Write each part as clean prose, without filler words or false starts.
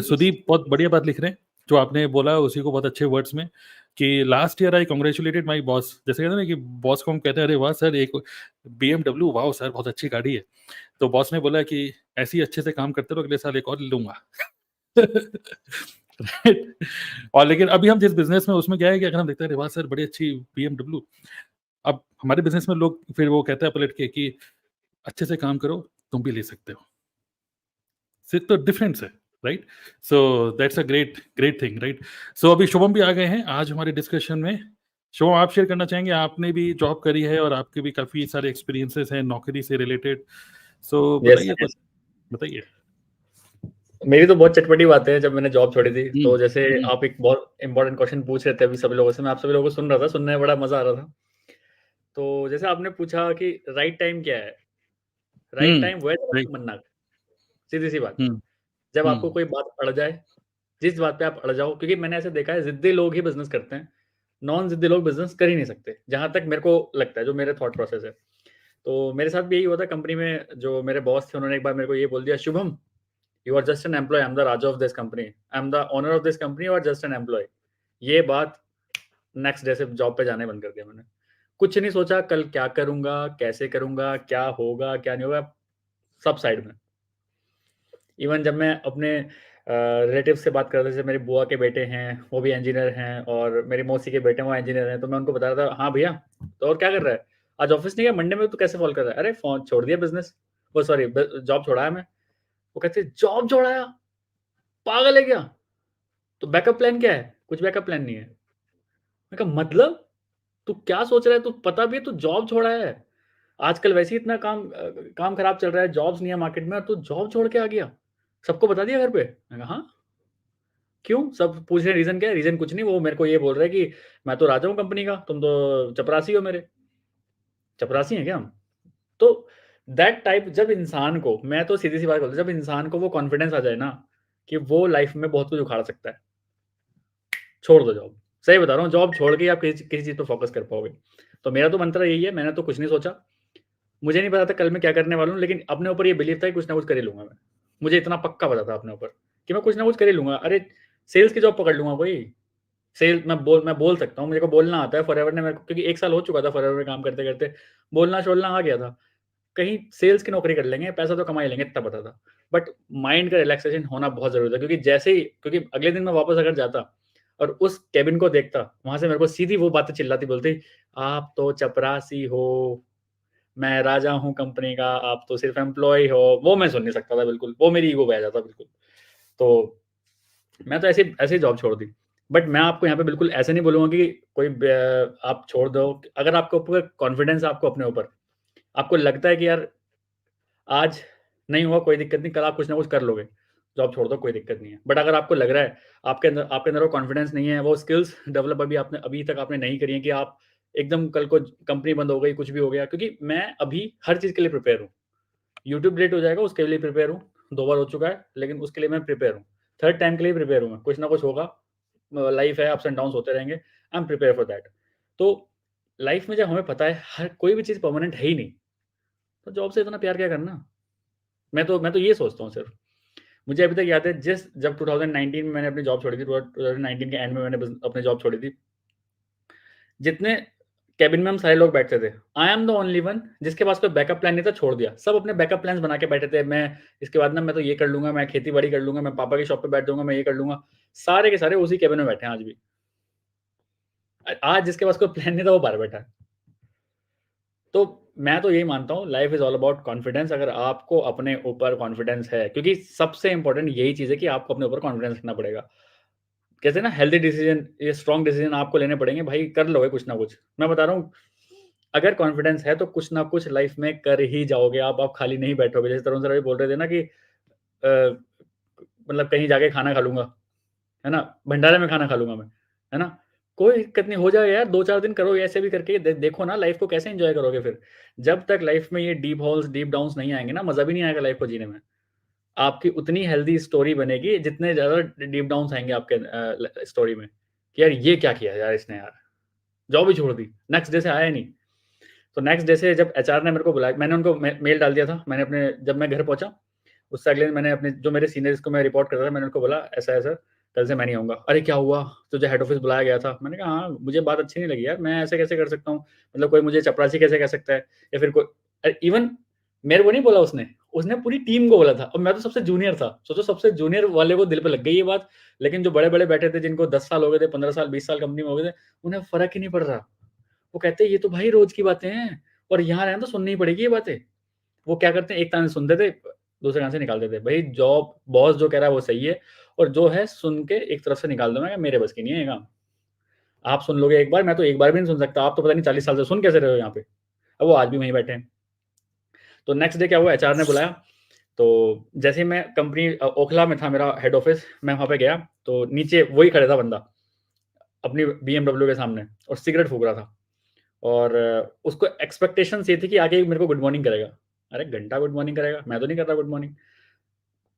सुदीप बहुत बढ़िया बात लिख रहे हैं, जो आपने बोला उसी को बहुत अच्छे वर्ड्स में, कि last year I congratulated my boss. जैसे कहते हैं ना कि बॉस को हम कहते हैं अरे वाह सर, एक BMW, वाह सर बहुत अच्छी गाड़ी है। तो बॉस ने बोला कि ऐसे ही अच्छे से काम करते रहो, अगले साल एक और ले लूंगा। Right? और लेकिन अभी हम जिस बिजनेस में उसमें क्या है कि अगर हम देखते हैं अरे वाह सर बड़ी अच्छी BMW, अब हमारे बिजनेस में लोग फिर वो कहते हैं पलट के कि अच्छे से काम करो, तुम भी ले सकते हो। सिर्फ तो डिफरेंस है, right? So that's a great great thing, right? So अभी शुभम भी आ गए हैं आज हमारे डिस्कशन में। शुभम, आप शेयर करना चाहेंगे? आपने भी जॉब करी है और आपके भी काफी सारे एक्सपीरियंसेस हैं नौकरी से रिलेटेड, सो यस बताइए कुछ, यस बताइए। मेरी तो बहुत चटपटी बातें हैं जब मैंने जॉब छोड़ी थी। तो जैसे हम्म, आप एक बहुत इंपॉर्टेंट क्वेश्चन पूछ रहे थे अभी सभी लोगों से, मैं आप सभी लोगों को सुन रहा था, सुनने में बड़ा मजा आ रहा था। तो जैसे आपने पूछा कि राइट टाइम क्या है, राइट टाइम वो है जब राइट, आपको मनना है। सीधी सी बात, हम्म, जब आपको हम्म, कोई बात अड़ जाए, जिस बात पे आप अड़ जाओ, क्योंकि मैंने ऐसे देखा है जिद्दी लोग ही बिजनेस करते हैं, नॉन जिद्दी लोग बिजनेस कर ही नहीं सकते, जहां तक मेरे को लगता है, जो मेरे थॉट प्रोसेस है। तो मेरे साथ भी यही हुआ था कंपनी में। जो मेरे बॉस थे उन्होंने एक बार मेरे को ये बोल दिया, Shubham you are just an employee, I am the raja of this company, I am the owner of this company, you are just an employee. ये बात नेक्स्ट डे से जॉब पे जाने बंद कर दिया मैंने। कुछ नहीं सोचा कल क्या करूंगा, कैसे करूंगा, क्या होगा क्या नहीं होगा, सब साइड में। इवन जब मैं अपने रिलेटिव से बात कर रहा था, जैसे मेरी बुआ के बेटे हैं वो भी इंजीनियर हैं, और मेरी मौसी के बेटे हैं वो इंजीनियर हैं, तो मैं उनको बता रहा था, हाँ भैया तो और क्या कर रहा है, आज ऑफिस नहीं गया, मंडे में तो कैसे कॉल कर रहा है, अरे फोन छोड़ दिया बिजनेस, वो सॉरी जॉब छोड़ा है मैं। वो कहते जॉब छोड़ाया, पागल है क्या, तो बैकअप प्लान क्या है, कुछ बैकअप प्लान नहीं है। मैं कहा मतलब तू क्या सोच रहा है, तू पता भी है तू जॉब छोड़ा है, आजकल वैसे ही इतना काम खराब चल रहा है, जॉब्स नहीं है मार्केट में, और तू जॉब छोड़ के आ गया, सबको बता दिया घर पे। मैं कहा हाँ, क्यों, सब पूछ रहे रीजन क्या है, रीजन कुछ नहीं, वो मेरे को ये बोल रहे हैं कि मैं तो राजा हूँ कंपनी का, तुम तो चपरासी हो मेरे। चपरासी हैं क्या हम? तो दैट टाइप, जब इंसान को, मैं तो सीधी सी बात बोलता हूँ, जब इंसान को वो कॉन्फिडेंस आ जाए ना कि वो लाइफ में बहुत कुछ उखाड़ सकता है, छोड़ दो जॉब। सही बता रहा हूँ, जॉब छोड़ के आप किसी चीज़ पे फोकस कर पाओगे। तो मेरा तो मंत्र यही है, मैंने तो कुछ नहीं सोचा, मुझे नहीं पता था कल मैं क्या करने वाला हूँ, लेकिन अपने ऊपर ये बिलीव था कि कुछ ना कुछ कर ही लूँगा मैं। मुझे इतना पक्का पता था अपने ऊपर कि मैं कुछ ना कुछ कर ही लूँगा। अरे सेल्स की जॉब पकड़ लूँगा कोई, सेल मैं बोल सकता हूँ, मेरे को बोलना आता है। फॉरएवर ने मेरे को, क्योंकि 1 साल हो चुका था फॉरएवर में काम करते-करते, बोलना-शोलना आ गया था। कहीं सेल्स की नौकरी कर लेंगे, पैसा तो कमा ही लेंगे, इतना पता था। बट माइंड का रिलैक्सेशन होना बहुत ज़रूरी था, क्योंकि जैसे ही, क्योंकि अगले दिन मैं वापस अगर जाता और उस केबिन को देखता, वहाँ से मेरे को सीधी वो बातें चिल्लाती बोलती, "आप तो चपरासी हो, मैं राजा हूँ कंपनी का, आप तो सिर्फ एम्प्लॉयी हो।" वो मैं सुन नहीं सकता था बिल्कुल, वो मेरी ईगो पे आ जाता बिल्कुल। तो मैं तो ऐसे ऐसे ही जॉब छोड़ दी। बट मैं आपको यहाँ पे बिल्कुल ऐसे नहीं बोलूँगा कि कोई आप छोड़ दो। अगर आपके ऊपर कॉन्फिडेंस है, आपको अपने ऊपर, आपको लगता है कि यार आज नहीं हुआ कोई दिक्कत नहीं, कल आप कुछ ना कुछ कर लोगे, जॉब छोड़ दो कोई दिक्कत नहीं है। बट अगर आपको लग रहा है आपके अंदर वो कॉन्फिडेंस नहीं है, वो स्किल्स डेवलप अभी तक आपने नहीं करी है, कि आप एकदम कल को कंपनी बंद हो गई, कुछ भी हो गया, क्योंकि मैं अभी हर चीज़ के लिए प्रिपेयर हूँ। यूट्यूब डिलीट हो जाएगा उसके लिए प्रिपेयर हूँ, 2 बार हो चुका है, लेकिन उसके लिए मैं प्रिपेयर हूँ। थर्ड टाइम के लिए प्रिपेयर हूँ मैं, कुछ ना कुछ होगा, लाइफ है, अप्स एंड डाउन्स होते रहेंगे, I am prepare for that. तो लाइफ में जब हमें पता है हर कोई भी चीज़ परमानेंट है ही नहीं, तो जॉब से इतना प्यार क्या करना? मैं तो ये सोचता हूँ सिर्फ। मुझे अभी तक याद है, जब 2019 में मैंने अपनी जॉब छोड़ी थी, 2019 के एंड में मैंने अपनी जॉब छोड़ी थी। जितने केबिन में हम सारे लोग बैठते थे, आई एम द ओनली वन जिसके पास कोई बैकअप प्लान नहीं था, छोड़ दिया। सब अपने बैकअप प्लान्स बना के बैठे थे। मैं इसके बाद ना मैं तो ये कर लूँगा, मैं खेती-बाड़ी कर लूँगा, मैं पापा की शॉप पे बैठ जाऊँगा, मैं ये कर लूँगा। सारे के सारे उसी केबिन में बैठे हैं आज भी। आज जिसके पास कोई प्लान नहीं था वो बाहर बैठा है। तो मैं तो यही मानता हूँ, life is all about confidence. अगर आपको अपने ऊपर कॉन्फिडेंस है, क्योंकि सबसे इम्पोर्टेंट यही चीज़ है कि आपको अपने ऊपर कॉन्फिडेंस रखना पड़ेगा। कहते हैं ना, हेल्दी डिसीजन, ये स्ट्रॉन्ग डिसीजन आपको लेने पड़ेंगे भाई, कर लोगे कुछ ना कुछ। मैं बता रहा हूँ, अगर कॉन्फिडेंस है तो कुछ ना कुछ लाइफ में कर ही जाओगे आप खाली नहीं बैठोगे। जैसे तरुण सर अभी बोल रहे थे ना कि मतलब कहीं जाके खाना खा लूँगा, है ना? भंडारे में खाना खा लूँगा मैं, है ना? कोई दिक्कत नहीं, हो जाएगा यार, 2-4 दिन करो ऐसे भी करके देखो ना लाइफ को कैसे एन्जॉय करोगे फिर। जब तक लाइफ में ये डीप होल्स, डीप डाउन्स नहीं आएँगे ना, मज़ा भी नहीं आएगा लाइफ को जीने में। आपकी उतनी हेल्दी स्टोरी बनेगी जितने ज़्यादा डीप डाउन्स आएँगे आपके स्टोरी में, कि यार ये क्या किया यार इसने यार, जॉब ही छोड़ दी, नेक्स्ट डे से आया ही नहीं। तो नेक्स्ट डे से जब एचआर ने मेरे को बुलाया, मैंने उनको मेल डाल दिया था। मैंने अपने, जब मैं घर पहुँचा उससे अगले दिन मैंने अपने जो मेरे सीनियर्स को मैं रिपोर्ट करता था, मैंने उनको बोला ऐसा-ऐसा, कल से मैं नहीं आऊँगा। अरे क्या हुआ? तुझे हेड ऑफ़िस बुलाया गया था? मैंने कहा हाँ, मुझे बात अच्छी नहीं लगी यार, मैं ऐसे कैसे कर सकता हूँ? मतलब कोई मुझे चपरासी कैसे कह सकता है? या फिर कोई इवन मेरे को नहीं बोला उसने, उसने पूरी टीम को बोला था और मैं तो सबसे जूनियर था। सोचो सबसे जूनियर वाले को दिल पे लग गई ये बात, लेकिन जो बड़े-बड़े बैठे थे जिनको 10 साल हो गए थे, 15 साल, 20 साल कंपनी में हो गए थे, उन्हें फ़र्क ही नहीं पड़ रहा। वो कहते हैं ये तो भाई रोज़ की बातें हैं और यहाँ रहना तो सुननी ही पड़ेगी ये बातें। वो क्या करते हैं, एक कान से सुनते थे, दूसरे कान से निकालते थे। भई जॉब बॉस जो कह रहा है वो सही है और जो है सुन के एक तरफ से निकाल दो। मैं कहा मेरे बस की नहीं है ये काम। आप सुन लोगे एक बार, मैं तो एक बार भी नहीं सुन सकता। आप तो पता नहीं 40 साल से सुन कैसे रहे हो यहाँ पे। अब वो आज भी वहीं बैठे हैं। तो नेक्स्ट डे क्या हुआ, एचआर ने बुलाया, तो जैसे ही मैं कंपनी ओखला में था मेरा हेड ऑफिस, मैं वहाँ पे गया, तो नीचे वही खड़ा था बंदा, अपनी बीएमडब्ल्यू के सामने और सिगरेट फूँक रहा था और उसको एक्सपेक्टेशंस ये थी कि आके मेरे को गुड मॉर्निंग करेगा। अरे घंटा गुड मॉर्निंग करेगा, मैं तो नहीं कर रहा गुड मॉर्निंग।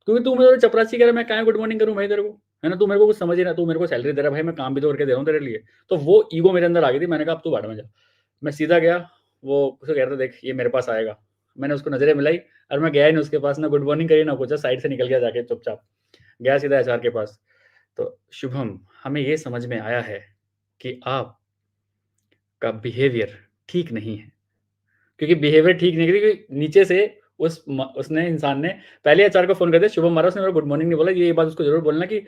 क्योंकि तू मेरे को चपरासी कह रहा है, मैं काहे गुड मॉर्निंग करूँ भाई तेरे को, है ना? तू मेरे को कुछ समझ ही ना, तू मेरे को सैलरी दे रहा है भाई, मैं काम भी तो करके दे रहा हूँ तेरे लिए। तो वो ईगो मेरे अंदर आ गई थी, मैंने कहा अब तू भाड़ में जा। मैं सीधा गया, वो उसे कह रहा था देख ये मेरे पास आएगा। मैंने उसको नज़रें मिलाई और मैं गया ही नहीं उसके पास, ना गुड मॉर्निंग करी ना कुछ, साइड से निकल गया जाके चुपचाप। गया सीधा एचआर के पास। तो शुभम, हमें ये समझ में आया है कि आपका बिहेवियर ठीक नहीं है। क्योंकि बिहेवियर ठीक नहीं है, क्योंकि नीचे से उसने इंसान ने पहले एचआर को फ़ोन कर दिया, शुभम मारा, उसने मेरे को गुड मॉर्निंग नहीं बोला, ये बात उसको ज़रूर बोलना कि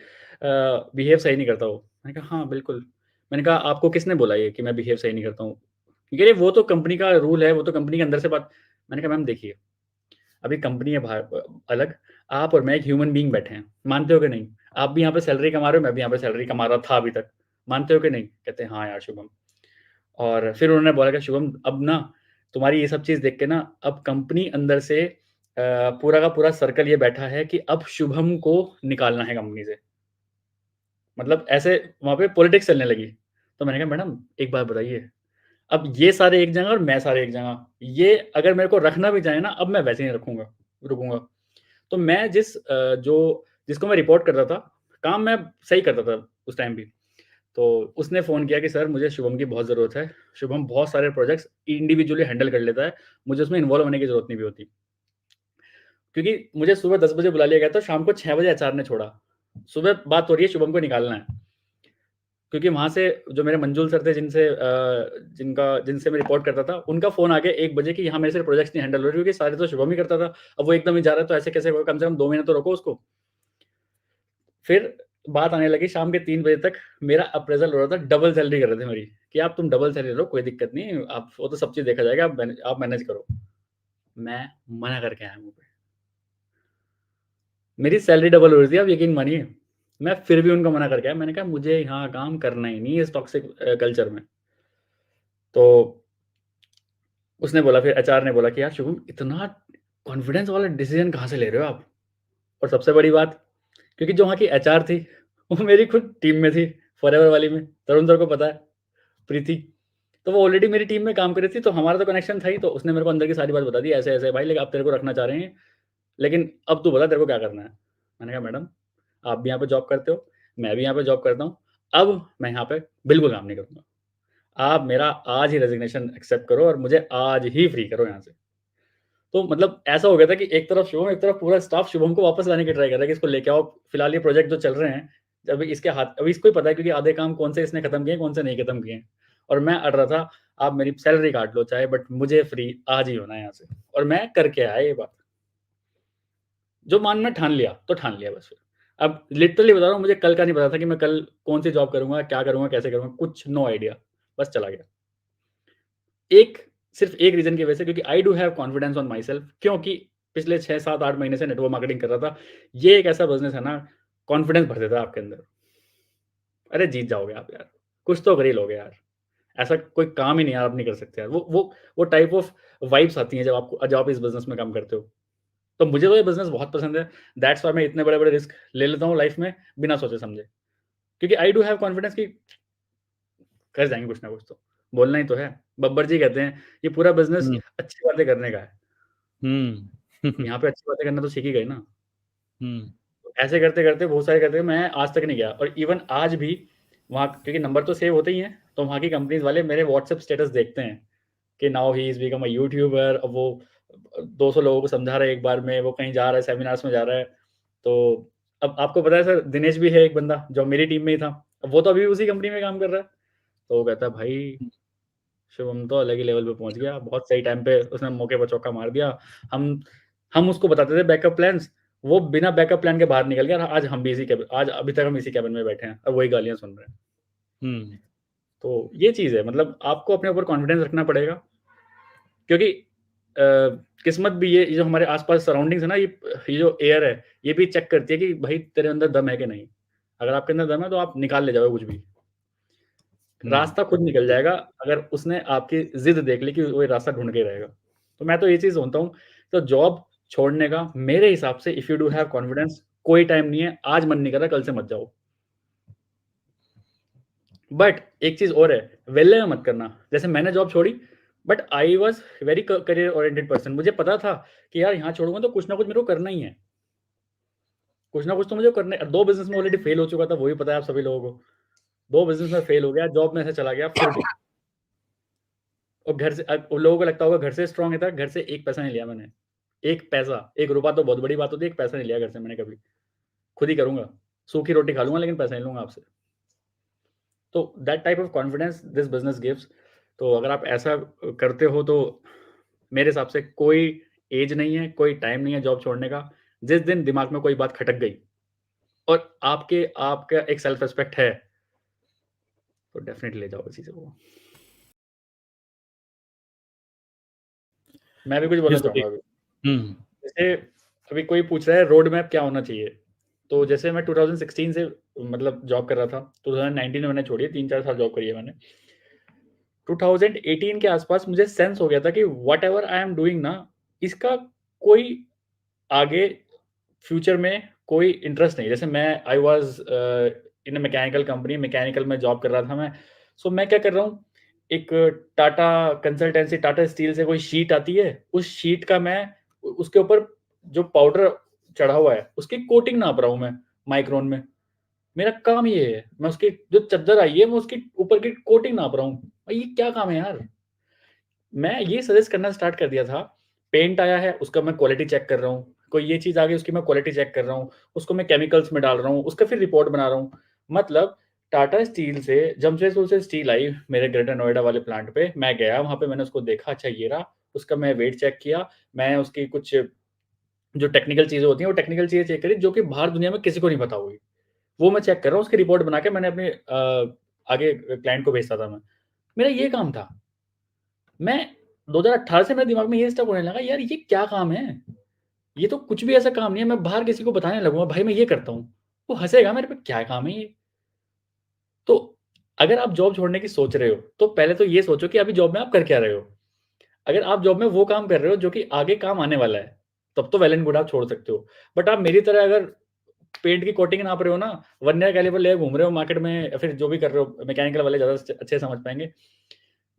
बिहेव सही नहीं करता वो। मैंने कहा हाँ, बिल्कुल। मैंने कहा आपको किसने बोला ये कि मैं बिहेव सही नहीं करता हूँ? कह रहे वो तो कंपनी का रूल है, वो तो कंपनी के अंदर से बात। मैंने कहा मैम देखिए, अभी कंपनी है बाहर अलग, आप और मैं एक ह्यूमन बीइंग बैठे हैं, मानते हो कि नहीं? आप भी यहाँ पे सैलरी कमा रहे हो, मैं भी यहाँ पे सैलरी कमा रहा था अभी तक, मानते हो कि नहीं? कहते हैं हाँ यार शुभम। और फिर उन्होंने बोला कि शुभम अब ना तुम्हारी ये सब चीज़ देख के ना अब कंपनी अंदर से पूरा का पूरा सर्कल ये बैठा है कि अब शुभम को निकालना है कंपनी से। मतलब ऐसे वहाँ पे पॉलिटिक्स चलने लगी। तो मैंने कहा मैडम एक बात बताइए, अब ये सारे एक जगह और मैं सारे एक जगह, ये अगर मेरे को रखना भी चाहे ना, अब मैं वैसे ही रखूँगा रुकूँगा। तो मैं जिसको मैं रिपोर्ट करता था, काम मैं सही करता था उस टाइम भी। तो उसने फ़ोन किया कि सर मुझे शुभम की बहुत ज़रूरत है। शुभम बहुत सारे प्रोजेक्ट्स इंडिविजुअली हैंडल कर लेता है, मुझे उसमें इन्वॉल्व होने की ज़रूरत नहीं भी होती। क्योंकि मुझे सुबह 10 बजे बुला लिया गया था, शाम को 6 बजे एचआर ने छोड़ा। सुबह बात हो रही है शुभम को निकालना है। क्योंकि वहाँ से जो मेरे मंजुल सर थे जिनसे मैं रिपोर्ट करता था, उनका फ़ोन आ गया 1 बजे कि यहाँ मेरे से प्रोजेक्ट्स नहीं हैंडल हो रहे, क्योंकि सारे तो शुभम ही करता था। अब वो एकदम ही जा रहा है तो ऐसे कैसे होगा, कम से कम 2 महीने तो रोको उसको। फिर बात आने लगी शाम के 3 बजे तक, मेरा अप्रेज़ल हो रहा था, डबल सैलरी कर रहे थे मेरी, कि आप तुम डबल सैलरी लो, कोई दिक्कत नहीं, आप वो तो सब चीज़ देखा जाएगा, आप मैनेज करो। मैं मना करके आया मुँह पे। मेरी सैलरी डबल हो रही थी, आप यकीन मानिए। मैं फिर भी उनको मना करके आया, मैंने कहा मुझे यहाँ काम करना ही नहीं है इस टॉक्सिक कल्चर में। तो उसने बोला, फिर एचआर ने बोला कि यार शुभम, इतना कॉन्फिडेंस वाला डिसीज़न कहाँ से ले रहे हो आप? और सबसे बड़ी बात, क्योंकि जो वहाँ की एचआर थी, वो मेरी खुद टीम में थी, फॉरएवर वाली में, तरुण सर को पता है, प्रीति। तो वो ऑलरेडी मेरी टीम में काम कर रही थी, तो हमारा तो कनेक्शन था ही, तो उसने मेरे को अंदर की सारी बात बता दी, ऐसे-ऐसे भाई, लेकिन अब तेरे को रखना चाह रहे हैं, लेकिन अब तू बता तेरे को क्या करना है? मैंने कहा मैडम, आप भी यहाँ पे जॉब करते हो, मैं भी यहाँ पे जॉब करता हूँ, अब मैं यहाँ पे बिल्कुल काम नहीं करूँगा। आप मेरा आज ही रेज़िग्नेशन एक्सेप्ट करो और मुझे आज ही फ्री करो यहाँ से। तो मतलब ऐसा हो गया था कि एक तरफ शुभम, एक तरफ पूरा स्टाफ शुभम को वापस लाने की ट्राई कर रहा है कि इसको लेके आओ। फिलहाल ये प्रोजेक्ट जो चल रहे हैं, अभी इसको ही पता है, क्योंकि आधे काम कौन से इसने खत्म किए हैं, कौन से नहीं खत्म किए हैं। और मैं अड़ रहा था, आप मेरी सैलरी काट लो चाहे, बट मुझे फ्री आज ही होना है यहाँ से। और मैं करके आया ये बात। जो मानना ठान लिया, तो ठान लिया बस फिर। अब लिटरली बता रहा हूँ, मुझे कल का नहीं पता था कि मैं कल कौन-सी जॉब करूँगा, क्या करूँगा, कैसे करूँगा, कुछ नो आइडिया। बस चला गया। एक सिर्फ़ एक रीज़न की वजह से, क्योंकि I do have confidence on my self, क्योंकि पिछले 6, 7, 8 महीने से नेटवर्क मार्केटिंग कर रहा था। ये एक ऐसा बिज़नेस है ना, कॉन्फिडेंस भर देता है आपके अंदर। अरे जीत जाओगे आप यार, कुछ तो कर ही लोगे यार। ऐसा कोई काम ही नहीं है आप नहीं कर सकते यार। वो टाइप ऑफ वाइब्स आती हैं जब आप इस बिज़नेस में काम करते हो। तो मुझे तो ये बिज़नेस बहुत पसंद है। दैट्स व्हाई मैं इतने बड़े-बड़े रिस्क ले लेता हूँ लाइफ़ में बिना सोचे-समझे। क्योंकि आई डू हैव कॉन्फिडेंस कि कर जाएँगे कुछ ना कुछ तो। बोलना ही तो है। बब्बर जी कहते हैं, ये पूरा बिज़नेस हुँ, अच्छी बातें करने का है। हुँ। यहाँ पे अच्छी बातें करना तो सीख ही गए ना। हुँ, ऐसे करते-करते बहुत सारे करते मैं आज तक नहीं गया, और इवन आज भी वहाँ, क्योंकि नंबर तो सेव होते ही हैं, तो वहाँ की कंपनीज़ वाले मेरे व्हाट्सएप स्टेटस देखते हैं कि now he is become a YouTuber. अब वो 200 लोगों को समझा रहा है एक बार में, वो कहीं जा रहा है, सेमिनार्स में जा रहा है। तो अब आपको पता है सर, दिनेश भी है एक बंदा जो मेरी टीम में ही था। अब वो तो अभी भी उसी कंपनी में काम कर रहा है। तो वो कहता है, भाई शुभम तो अलग ही लेवल पे पहुँच गया, बहुत सही टाइम पे उसने मौके पर चौका मार दिया। हम हम उसको बताते थे बैकअप प्लान्स, वो बिना बैकअप प्लान के बाहर निकल गया और आज हम भी इसी केबिन, आज अभी तक हम इसी केबिन में बैठे हैं और वही गालियाँ सुन रहे हैं। हुँ। तो ये चीज़ है, मतलब आपको अपने ऊपर कॉन्फिडेंस रखना पड़ेगा, क्योंकि किस्मत भी ये जो हमारे आस-पास सराउंडिंग्स है ना, ये जो एयर है, ये भी चेक करती है कि भाई तेरे अंदर दम है कि नहीं? अगर आपके अंदर दम है तो आप निकाल ले जाओगे कुछ भी। हुँ। रास्ता खुद निकल जाएगा, अगर उसने आपकी ज़िद देख ली कि वो ये रास्ता ढूँढ के ही रहेगा। तो मैं तो ये चीज़ मानता हूँ, तो जॉब छोड़ने का मेरे हिसाब से if you do have confidence, कोई टाइम नहीं है, आज मन नहीं कर रहा कल से मत जाओ। बट एक चीज़ और है, वेले में मत करना। जैसे मैंने जॉब छोड़ी, बट आई वाज़ वेरी क करियर ओरिएंटेड पर्सन। मुझे पता था कि यार यहाँ छोड़ूँगा तो कुछ ना कुछ मेरे को करना ही है। कुछ ना कुछ तो मुझे करना है। 2 बिज़नेस में ऑलरेडी फेल हो चुका था, वो भी पता है आप सभी लोगों को। 2 बिज़नेस में फेल हो गया, जॉब में से चला गया फिर भी। और घर से उन लोगों को लगता होगा घर से स्ट्रॉन्ग है था, घर से 1 पैसा नहीं लिया मैंने। 1 पैसा, 1 रुपया तो बहुत बड़ी बात होती है, 1 पैसा नहीं लिया घर से मैंने कभी। खुद ही करूँगा। सूखी रोटी खा लूँगा लेकिन पैसा नहीं लूँगा आपसे। तो that type of confidence this business gives. तो अगर आप ऐसा करते हो तो मेरे हिसाब से कोई ऐज नहीं है, कोई टाइम नहीं है जॉब छोड़ने का। जिस दिन दिमाग में कोई बात खटक गई और आपका एक सेल्फ रिस्पेक्ट है, तो डेफ़िनिटली ले जाओ उस चीज़ को। मैं भी कुछ बोलना जैसे कि चाहूँगा अभी। हुँ। जैसे अभी कोई पूछ रहा है रोड मैप क्या होना चाहिए? तो जैसे मैं 2016 से मतलब जॉब कर रहा था, 2019 में मैंने छोड़ी है, 3-4 साल जॉब करी है मैंने। 2018 के आस-पास मुझे सेंस हो गया था कि व्हाटएवर आई एम डूइंग ना, इसका कोई आगे फ्यूचर में कोई इंटरेस्ट नहीं। जैसे मैं I was in a mechanical company, mechanical में जॉब कर रहा था मैं। सो मैं क्या कर रहा हूँ, एक टाटा कंसल्टेंसी, टाटा स्टील से कोई शीट आती है, उस शीट का मैं उसके ऊपर जो पाउडर चढ़ा हुआ है, उसकी कोटिंग नाप रहा हूँ मैं माइक्रोन में। मेरा काम ये है, मैं उसकी जो चद्दर आई है, मैं उसकी ऊपर की कोटिंग नाप रहा हूँ। भाई ये क्या काम है यार? मैं ये सजेस्ट करना स्टार्ट कर दिया था, पेंट आया है, उसका मैं क्वालिटी चेक कर रहा हूँ। कोई ये चीज़ आ गई, उसकी मैं क्वालिटी चेक कर रहा हूँ। उसको मैं केमिकल्स में डाल रहा हूँ, उसका फिर रिपोर्ट बना रहा हूँ। मतलब टाटा स्टील से जमशेदपुर से स्टील आई मेरे ग्रेटर नोएडा वाले प्लांट पे, मैं गया वहाँ पे, मैंने उसको देखा, अच्छा ये रहा, उसका मैं वेट चेक किया, मैं उसकी कुछ जो टेक्निकल चीज़ें होती हैं, वो टेक्निकल चीज़ें चेक करी जो कि बाहर दुनिया में किसी को नहीं पता होगी। वो मैं चेक कर रहा हूँ, उसकी रिपोर्ट बना के मैंने अपने आगे क्लाइंट को भेजता था मैं। मेरा ये काम था। मैं 2018 से मेरे दिमाग में ये स्टक होने लगा, यार ये क्या काम है? ये तो कुछ भी ऐसा काम नहीं है, मैं बाहर किसी को बताने लगूँगा, भाई मैं ये करता हूँ। वो हँसेगा मेरे पे, क्या काम है ये? तो अगर आप जॉब छोड़ने की सोच रहे हो, तो पहले तो ये सोचो कि अभी जॉब में आप कर क्या रहे हो? अगर आप जॉब में वो काम कर रहे हो जो कि आगे काम आने वाला है, तब तो वेल एंड गुड आप छोड़ सकते हो। बट आप मेरी तरह अगर पेंट की कोटिंग नाप रहे हो ना, वर्नियर कैलिपर लेके घूम रहे हो मार्केट में या फिर जो भी कर रहे हो, मैकेनिकल वाले ज़्यादा अच्छे समझ पाएँगे।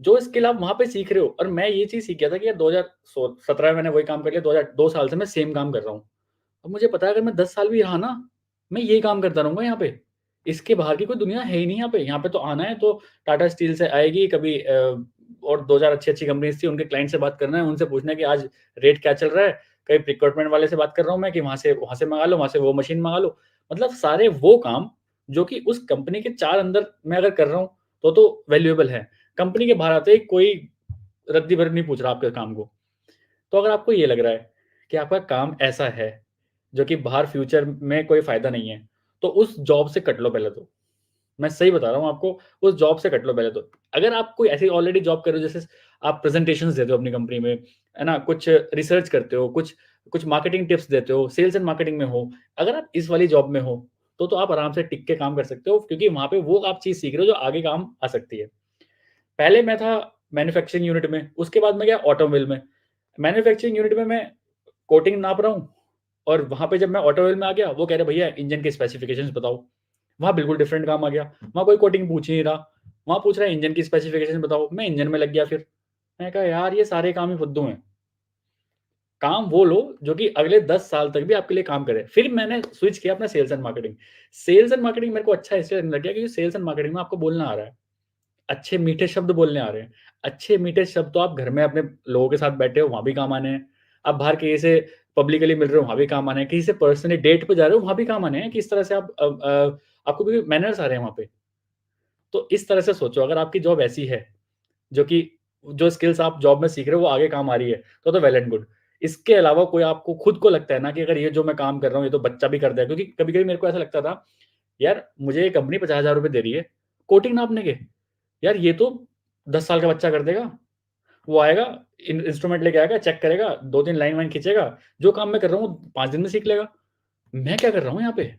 जो स्किल आप वहाँ पे सीख रहे हो, और मैं ये चीज़ सीख गया था कि यार 2017 में मैंने वही काम कर लिया, 2 साल से मैं सेम काम कर रहा हूँ। अब मुझे पता है अगर मैं 10 साल भी रहा ना, मैं यही काम करता रहूँगा यहाँ पे। इसके बाहर की कोई दुनिया है ही नहीं यहाँ पे। यहाँ पे तो आना है तो टाटा स्टील से आएगी कभी, और 2-4 अच्छी-अच्छी कंपनीज़ थी, उनके क्लाइंट से बात करना है, उनसे पूछना है कि आज रेट क्या चल रहा है। कहीं रिक्रूटमेंट वाले से बात कर रहा हूँ मैं कि वहाँ से मँगा लो, वहाँ से वो मशीन मँगा लो। मतलब सारे वो काम जो कि उस कंपनी के 4 अंदर मैं अगर कर रहा हूँ, तो वैल्यूएबल है। कंपनी के बाहर आते ही कोई रद्दी भर नहीं पूछ रहा आपके काम को। तो अगर आपको ये लग रहा है कि आपका काम ऐसा है, जो कि बाहर फ्यूचर में कोई फ़ायदा नहीं है, तो उस जॉब से कट लो पहले तो। मैं सही बता रहा हूँ आपको, उस जॉब से कट लो पहले तो। अगर आप कोई ऐसी ऑलरेडी जॉब कर रहे हो, जैसे आप प्रेज़ेंटेशंस देते हो अपनी कंपनी में, है ना? कुछ रिसर्च करते हो, कुछ कुछ मार्केटिंग टिप्स देते हो, सेल्स एंड मार्केटिंग में हो। अगर आप इस वाली जॉब में हो, तो आप आराम से टिक के काम कर सकते हो, क्योंकि वहाँ पे वो आप चीज़ सीख रहे हो जो आगे काम आ सकती है। पहले मैं था मैन्युफैक्चरिंग यूनिट में, उसके बाद मैं गया ऑटोमोबाइल में। मैन्युफैक्चरिंग यूनिट में मैं कोटिंग नाप रहा हूँ, और वहाँ पे जब मैं ऑटोमोबाइल में आ गया, वो कह रहे भैया इंजन के स्पेसिफिकेशंस बताओ। वहाँ बिल्कुल डिफरेंट काम आ गया। वहाँ कोई कोटिंग पूछ ही नहीं रहा। वहाँ पूछ रहा है इंजन की स्पेसिफिकेशन बताओ, मैं इंजन में लग गया फिर। मैंने कहा यार ये सारे काम ही फुद्दू हैं। काम वो लो जो कि अगले 10 साल तक भी आपके लिए काम करे। फिर मैंने स्विच किया अपना sales and marketing. Sales and marketing मेरे को अच्छा इसलिए लगने लग गया क्योंकि सेल्स एंड मार्केटिंग में आपको बोलना आ रहा है। अच्छे मीठे शब्द बोलने आ रहे हैं। अच्छे मीठे शब्द तो आप घर में अपने लोगों के साथ बैठे हो, वहाँ भी काम आने हैं। आप बाहर किसी से पब्लिकली मिल रहे हो, वहाँ भी काम आना है, किसी से पर्सनली डेट पे जा रहे हो, वहाँ भी काम आने हैं, कि इस तरह से आप आपको भी मैनर्स आ रहे हैं वहाँ पे। तो इस तरह से सोचो, अगर आपकी जॉब ऐसी है, जो कि जो स्किल्स आप जॉब में सीख रहे हो वो आगे काम आ रही है, तो वेल एंड गुड। इसके अलावा कोई आपको खुद को लगता है ना कि अगर ये जो मैं काम कर रहा हूँ, ये तो बच्चा भी कर देगा, क्योंकि कभी-कभी मेरे को ऐसा लगता था, यार मुझे ये कंपनी ₹50,000 दे रही है, कोटिंग नापने के। यार ये तो 10 साल का बच्चा कर देगा। वो आएगा, इंस्ट्रूमेंट लेके आएगा, चेक करेगा, 2-3 लाइन वाइन खींचेगा, जो काम मैं कर रहा हूँ 5 दिन में सीख लेगा। मैं क्या कर रहा हूँ यहाँ पे?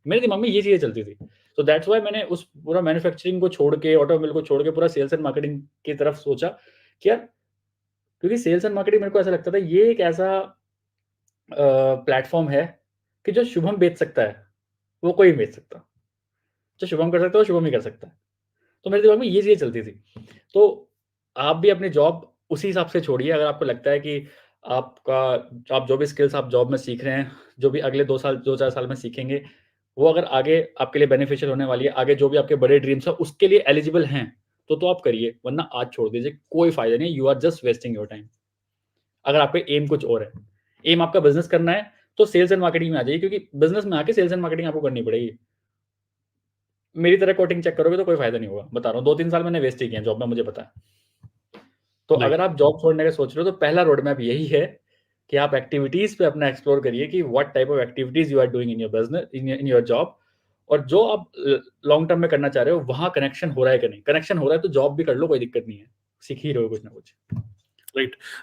मेरे दिमाग में ये चीज़ें चलती थी। तो दैट्स व्हाई मैंने उस पूरा मैन्युफैक्चरिंग को छोड़ के, ऑटोमोबाइल को छोड़ के पूरा सेल्स एंड मार्केटिंग की तरफ सोचा कि यार, क्योंकि सेल्स एंड मार्केटिंग मेरे को ऐसा लगता था ये एक ऐसा प्लेटफ़ॉर्म है कि जो शुभम बेच सकता है, वो कोई नहीं बेच सकता। जो शुभम कर सकता है, वो शुभम ही कर सकता है। तो मेरे दिमाग में ये चीज़ें चलती थी। तो आप भी अपनी जॉब उसी हिसाब से छोड़िए, अगर आपको लगता है कि आपका आप जो भी स्किल्स आप जॉब में सीख रहे हैं, जो भी अगले 2 साल 2-4 साल में सीखेंगे, वो अगर आगे आपके लिए बेनिफिशियल होने वाली है, आगे जो भी आपके बड़े ड्रीम्स हैं, उसके लिए एलिजिबल हैं, तो आप करिए, वरना आज छोड़ दीजिए, कोई फ़ायदा नहीं है, you are just wasting your time. अगर आपका एम कुछ और है, एम आपका बिज़नेस करना है, तो सेल्स एंड मार्केटिंग में आ जाइए, क्योंकि बिज़नेस में आके सेल्स एंड मार्केटिंग आपको करनी पड़ेगी। मेरी तरह कोडिंग चेक करोगे तो कोई फ़ायदा नहीं होगा, बता रहा हूँ, 2-3 साल मैंने वेस्ट ही किए हैं जॉब में, मुझे पता है। तो राइट। अगर आप जॉब छोड़ने का सोच रहे हो, तो पहला रोड मैप यही है कि आप एक्टिविटीज़ पे अपना एक्सप्लोर करिए कि what type of activities you are doing in your business, in your job, और जो आप लॉन्ग टर्म में करना चाह रहे हो, वहाँ कनेक्शन हो रहा है कि नहीं? कनेक्शन हो रहा है तो जॉब भी कर लो, कोई दिक्कत नहीं है। सीख ही रहे हो कुछ ना कुछ। राइट।